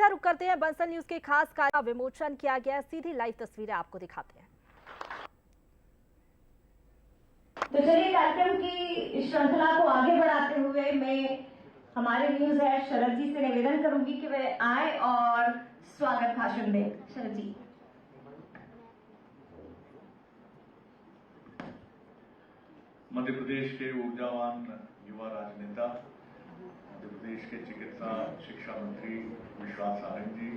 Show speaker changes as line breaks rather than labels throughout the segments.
सीधा रुक करते हैं। बंसल न्यूज के खास का विमोचन किया गया, सीधी लाइव तस्वीरें आपको दिखाते हैं।
तो चलिए कार्यक्रम की श्रृंखला को आगे बढ़ाते हुए मैं हमारे न्यूज हेड शरद जी से निवेदन करूंगी कि वे आए और स्वागत भाषण दें। शरद जी।
मध्य प्रदेश के ऊर्जावान युवा राजनेता, मध्य प्रदेश के चिकित्सा शिक्षा मंत्री विश्वास सारंग जी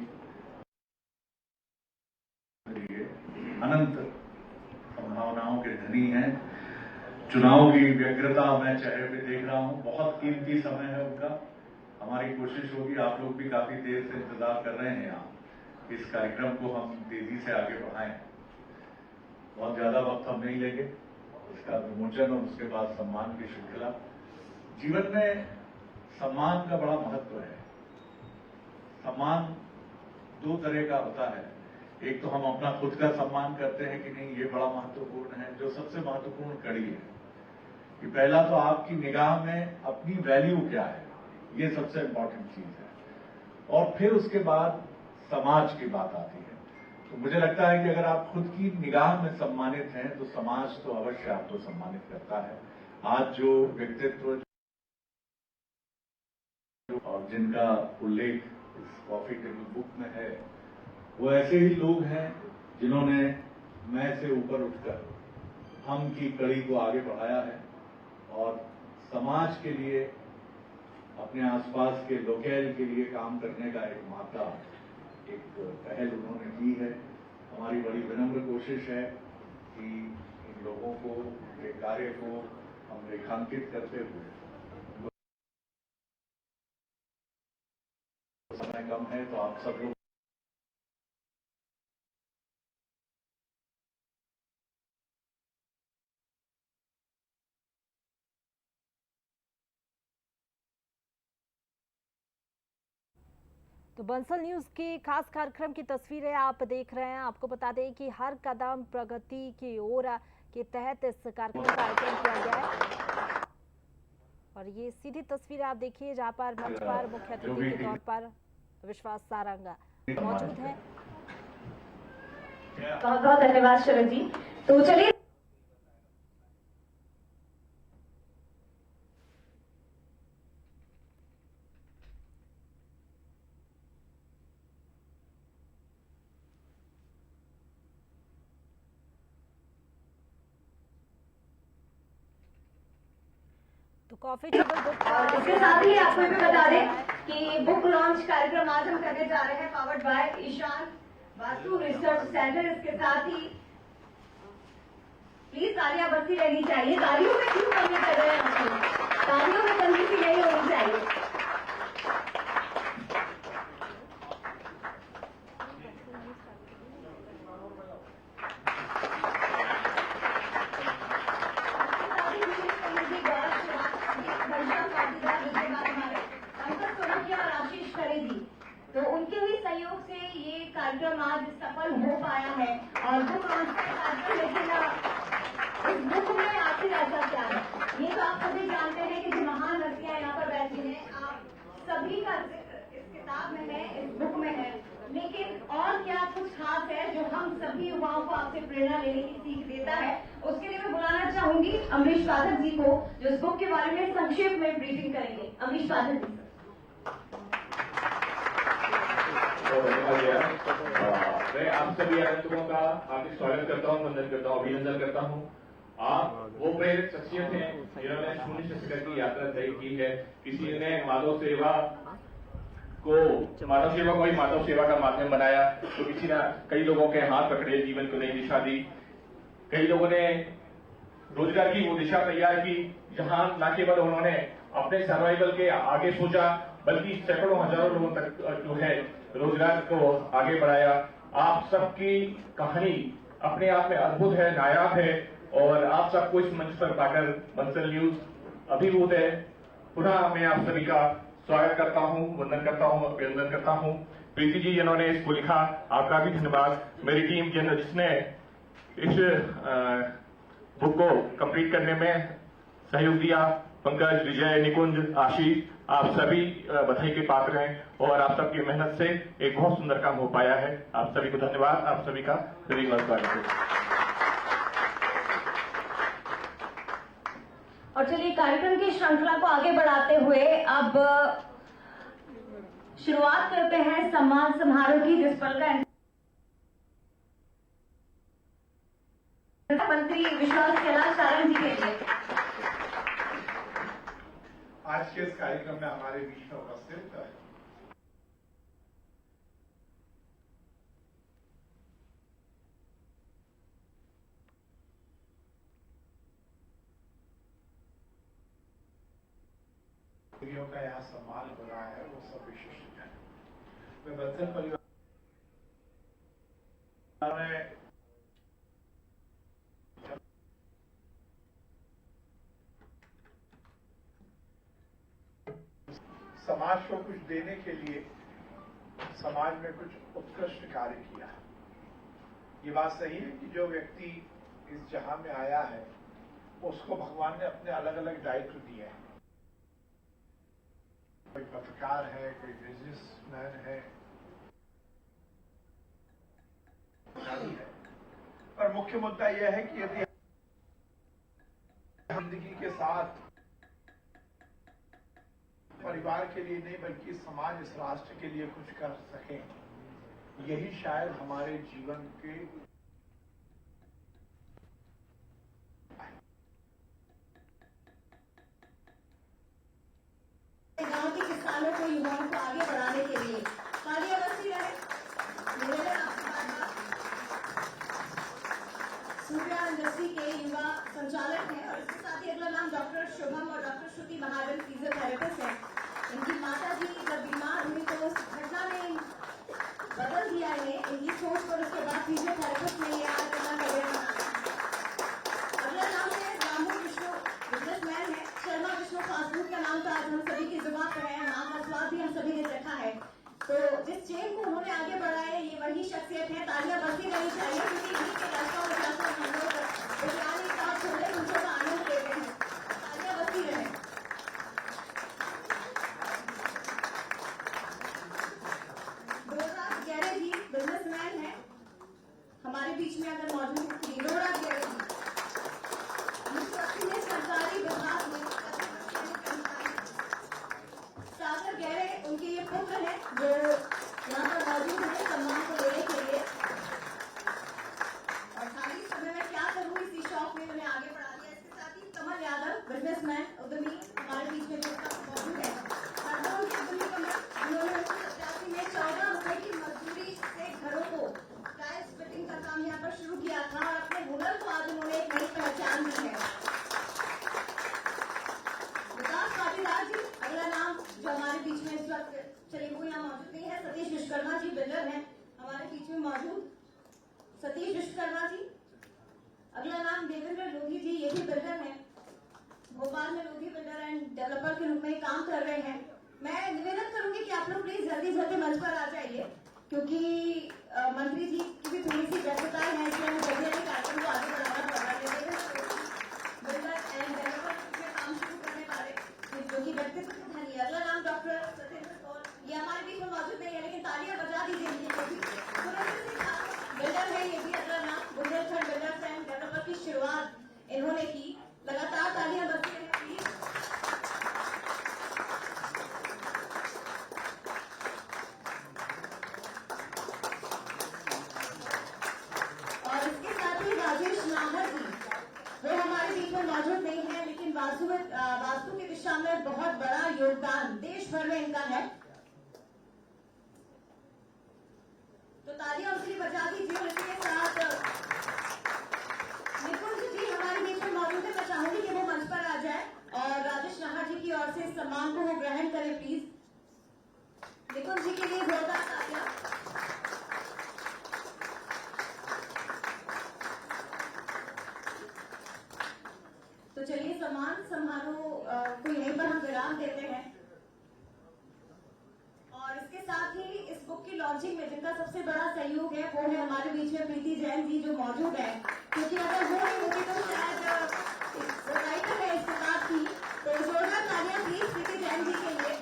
अनंत संभावनाओं के धनी हैं। चुनाव की व्यग्रता मैं चेहरे पे देख रहा हूं, बहुत कीमती समय है उनका। हमारी कोशिश होगी, आप लोग भी काफी देर से इंतजार कर रहे हैं यहाँ, इस कार्यक्रम को हम तेजी से आगे बढ़ाएं। बहुत ज्यादा वक्त हम नहीं लेंगे, इसका विमोचन और उसके बाद सम्मान की श्रृंखला। जीवन में सम्मान का बड़ा महत्व है। सम्मान दो तरह का होता है। एक तो हम अपना खुद का सम्मान करते हैं कि नहीं, ये बड़ा महत्वपूर्ण है। जो सबसे महत्वपूर्ण कड़ी है कि पहला तो आपकी निगाह में अपनी वैल्यू क्या है, ये सबसे इंपॉर्टेंट चीज है, और फिर उसके बाद समाज की बात आती है। तो मुझे लगता है कि अगर आप खुद की निगाह में सम्मानित हैं तो समाज तो अवश्य आपको सम्मानित करता है। आज जो व्यक्तित्व और जिनका उल्लेख इस कॉफी टेबल बुक में है, वो ऐसे ही लोग हैं जिन्होंने मैं से ऊपर उठकर हम की कड़ी को आगे बढ़ाया है और समाज के लिए, अपने आसपास के लोकल के लिए काम करने का एक माता, एक पहल उन्होंने की है। हमारी बड़ी विनम्र कोशिश है कि इन लोगों को, के कार्य को हम रेखांकित करते हुए, समय कम है तो आप सब लोग
तो बंसल न्यूज के खास कार्यक्रम की तस्वीरें आप देख रहे हैं। आपको बता दें कि हर कदम प्रगति की ओर के तहत इस कार्यक्रम का आयोजन किया गया है। और ये सीधी तस्वीरें आप देखिए जहां पर मंच पर मुख्य अतिथि के तौर पर विश्वास सारंग मौजूद है।
बहुत बहुत धन्यवाद शरद जी। तो चलिए
तो कॉफी टेबल बुक
इसके साथ ही आपको भी बता दें कि बुक लॉन्च कार्यक्रम आज हम करने जा रहे हैं, powered by Ishan Vastu research centre. इसके साथ ही प्लीज तालियां बजती रहनी चाहिए। तालियों में क्यों कमी कर रहे हैं आप लोग? तालियों में कमी सी नहीं होनी चाहिए। तो उनके भी सहयोग से ये कार्यक्रम आज सफल हो पाया है। और बुक लॉन्च का कार्यक्रम, लेकिन इस बुक में आखिर ऐसा क्या है, ये तो आप सभी जानते हैं कि जो महान हस्तियां यहाँ पर बैठी हैं, आप सभी का जिक्र इस किताब में है, इस बुक में है। लेकिन और क्या कुछ खास है जो हम सभी युवाओं को आपसे प्रेरणा लेने की सीख देता है? उसके लिए मैं बुलाना चाहूंगी अमरीश पाठक जी को, जो इस बुक के बारे में संक्षेप में ब्रीफिंग करेंगे। अमरीश पाठक जी।
मैं आप सभी आगंतुकों का हार्दिक स्वागत करता हूँ, वंदन करता हूँ, अभिनंदन करता हूँ। आप वो प्रेरक शख्सियत हैं जिन्होंने शून्य से शिखर की यात्रा तय की है। किसी ने मानव सेवा को ही मानव सेवा का माध्यम बनाया, तो किसी ने कई लोगों के हाथ पकड़े, जीवन को नई दिशा दी। कई लोगों ने रोजगार की वो दिशा तैयार की जहां न केवल उन्होंने अपने सर्वाइवल के आगे सोचा, बल्कि सैकड़ों हजारों लोगों तक जो है रोजगार को आगे बढ़ाया। आप सबकी कहानी अपने आप में अद्भुत है, नायाब है, और आप सबको इस मंच पर पाकर बंसल न्यूज अभिभूत है। पुनः मैं आप सभी का स्वागत करता हूं, वंदन करता हूं, अभिनंदन करता हूं। प्रीति जी जिन्होंने इसको लिखा, आपका भी धन्यवाद। मेरी टीम जिसने इस बुक को कंप्लीट करने में सहयोग दिया, पंकज, विजय, निकुंज, आशीष, आप सभी बधाई के पात्र हैं और आप सबकी मेहनत से एक बहुत सुंदर काम हो पाया है। आप सभी को धन्यवाद। आप सभी का हृदय स्वागत है।
और चलिए कार्यक्रम की श्रृंखला को आगे बढ़ाते हुए अब शुरुआत करते हैं सम्मान समारोह की, जिस पल का मंत्री विश्वास कैलाश सारंग जी के लिए।
आज के इस कार्यक्रम में हमारे बीच में उपस्थित का यहाँ सम्मान हो रहा है वो सब विशिष्ट है। मैं बच्चन परिवार में समाज को कुछ देने के लिए समाज में कुछ उत्कृष्ट कार्य किया। ये बात सही है कि जो व्यक्ति इस जहां में आया है उसको भगवान ने अपने अलग अलग दायित्व दिए हैं। कोई पत्रकार है, कोई बिजनेसमैन है, पर मुख्य मुद्दा यह है कि यदि जिंदगी के साथ परिवार के लिए नहीं बल्कि समाज, इस राष्ट्र के लिए कुछ कर सकें, यही शायद हमारे जीवन के
गांव के किसानों को, युवाओं को आगे बढ़ाने के लिए तालियां बजती रहे। सूर्या इंडस्ट्री के युवा संचालक हैं और इसके साथ ही अगला नाम डॉक्टर शुभम और डॉक्टर श्रुति महाजन फिजियोथेरेपिस्ट हैं। इनकी माता जी जब बीमार हुई तो उस घटना ने बदल दिया इन्हें, इनकी सोच पर उसके बाद फिजियोथेरेपिस्ट ने ये आज अपना करियर बना। अगला नाम है रामू विष्णु, बिजनेसमैन है। शर्मा विष्णु फास्ट फूड का नाम तो आज हम सभी की जुबान पर है, नाम का स्वाद भी हम सभी ने चखा है। तो जिस चेन को उन्होंने आगे बढ़ाया है ये वही शख्सियत है। तालियां बजती रहनी चाहिए क्योंकि इन्हीं के रास्ता और रास्ता हम लोग विज्ञानी साथ छोड़े उनसे का आनंद लेते हैं। तालियां बजती रहे। डोरा गैरे जी बिजनेसमैन है, हमारे बीच में अगर मौजूद थी। डोरा गैरे जी में सरकारी विभाग में सागर गहरे उनके ये पुत्र हैं जो यहाँ पर मौजूद है सम्मान को लेने के लिए। और खाली समय में क्या करूँ इसी शौक में उन्हें आगे बढ़ा दिया। इसके साथ ही कमल यादव बिजनेसमैन उद्यमी हमारे बीच में मौजूद है। हरदोल के उद्यमी कमल, उन्होंने 1987 में 14 रुपए की मजदूरी से घरों को टाइल्स फिटिंग का काम यहाँ पर शुरू किया था और अपने हुनर को आज उन्होंने एक नई पहचान दी है। अगला नाम जो हमारे बीच में इस वक्त चलिए वो यहाँ मौजूद नहीं है, सतीश विश्वकर्मा जी बिल्डर हैं हमारे बीच में मौजूद। सतीश विश्वकर्मा जी। अगला नाम देवेंद्र लोधी जी, ये भी बिल्डर हैं, भोपाल में लोधी बिल्डर एंड डेवलपर के रूप में काम कर रहे हैं। मैं निवेदन करूंगी कि आप लोग प्लीज जल्दी जल्दी मंच पर आ जाइए क्योंकि मंत्री जी की भी थोड़ी सी व्यस्तताएं हैं, इसलिए हमें जल्दी जल्दी कार्यक्रम को आगे बढ़ाना पड़ रहा है। बिल्डर एंड डेवलपर में काम शुरू करने वाले जो कि व्यक्तित्व के धनी। अगला नाम डॉक्टर सत्येंद्र कौर, ये हमारे बीच में मौजूद नहीं है लेकिन तालियां बजा दीजिए बिल्डर है ये भी। अगला नाम बुंदेलखंड बिल्डर्स एंड डेवलपर की शुरुआत इन्होंने की। लगातार तालियां बजती रहे प्लीज। और इसके साथ ही राजेश नाहर जी, वो हमारे बीच में मौजूद नहीं है लेकिन वास्तु की दिशा में बहुत बड़ा योगदान देश भर में इनका है। तो तालियां उनके लिए बजा दीजिए। और इसके साथ निकुंज जी हमारे बीच में मौजूद है, मैं चाहूंगी कि वो मंच पर आ जाए और राजेश नाहर जी की ओर से इस सम्मान को वो ग्रहण करें प्लीज। निकुंज जी के लिए जोरदार तालियां। तो चलिए सम्मान समारोह को यहीं पर हम विराम देते हैं। और इसके साथ ही इस बुक की लॉन्चिंग में जिनका सबसे बड़ा सहयोग है वो है हमारे बीच में प्रीति जैन जी जो मौजूद है, क्योंकि अगर वो नहीं होती तो शायद राइटर है इस किताब की। तो जोरदार तालियां प्लीज प्रीति जैन जी के लिए।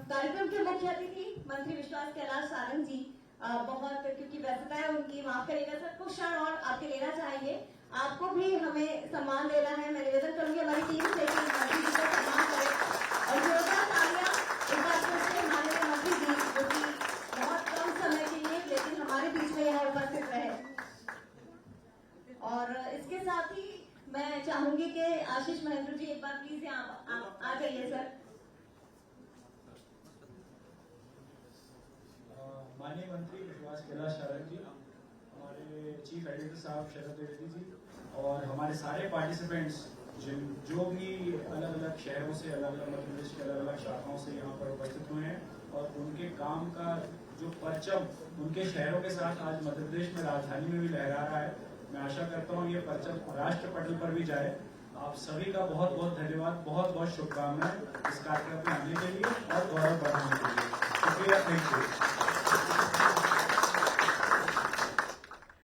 कार्यक्रम के मुख्य अतिथि मंत्री विश्वास कैलाश सारंग जी बहुत, क्योंकि व्यस्तता है उनकी, माफ करिएगा सर, कुछ क्षण और आपके लेना चाहेंगे। आपको भी हमें सम्मान देना है। मैं निवेदन करूंगी हमारी टीम से कि मंत्री जी का सम्मान करें और जोरदार तालियां एक बार फिर से हमारे मंत्री जी, जो कि बहुत कम समय के लिए लेकिन हमारे बीच में यहाँ उपस्थित रहे। और इसके साथ ही मैं चाहूंगी कि आशीष महेंद्र जी एक बार प्लीज यहाँ आ जाइए सर।
माननीय मंत्री विश्वास कैलाश सारंग जी, हमारे चीफ एडिटर साहब शरद द्विवेदी जी और हमारे सारे पार्टिसिपेंट्स जो भी अलग अलग शहरों से, अलग अलग मध्य प्रदेश के अलग अलग शाखाओं से यहाँ पर उपस्थित हुए हैं और उनके काम का जो परचम उनके शहरों के साथ आज मध्य प्रदेश में राजधानी में भी लहरा रहा है, मैं आशा करता हूँ ये परचम राष्ट्र पटल पर भी जाए। आप सभी का बहुत बहुत धन्यवाद, बहुत बहुत शुभकामनाएं इस कार्यक्रम में आने के लिए और गौरव बढ़ाने के लिए। शुक्रिया, थैंक यू।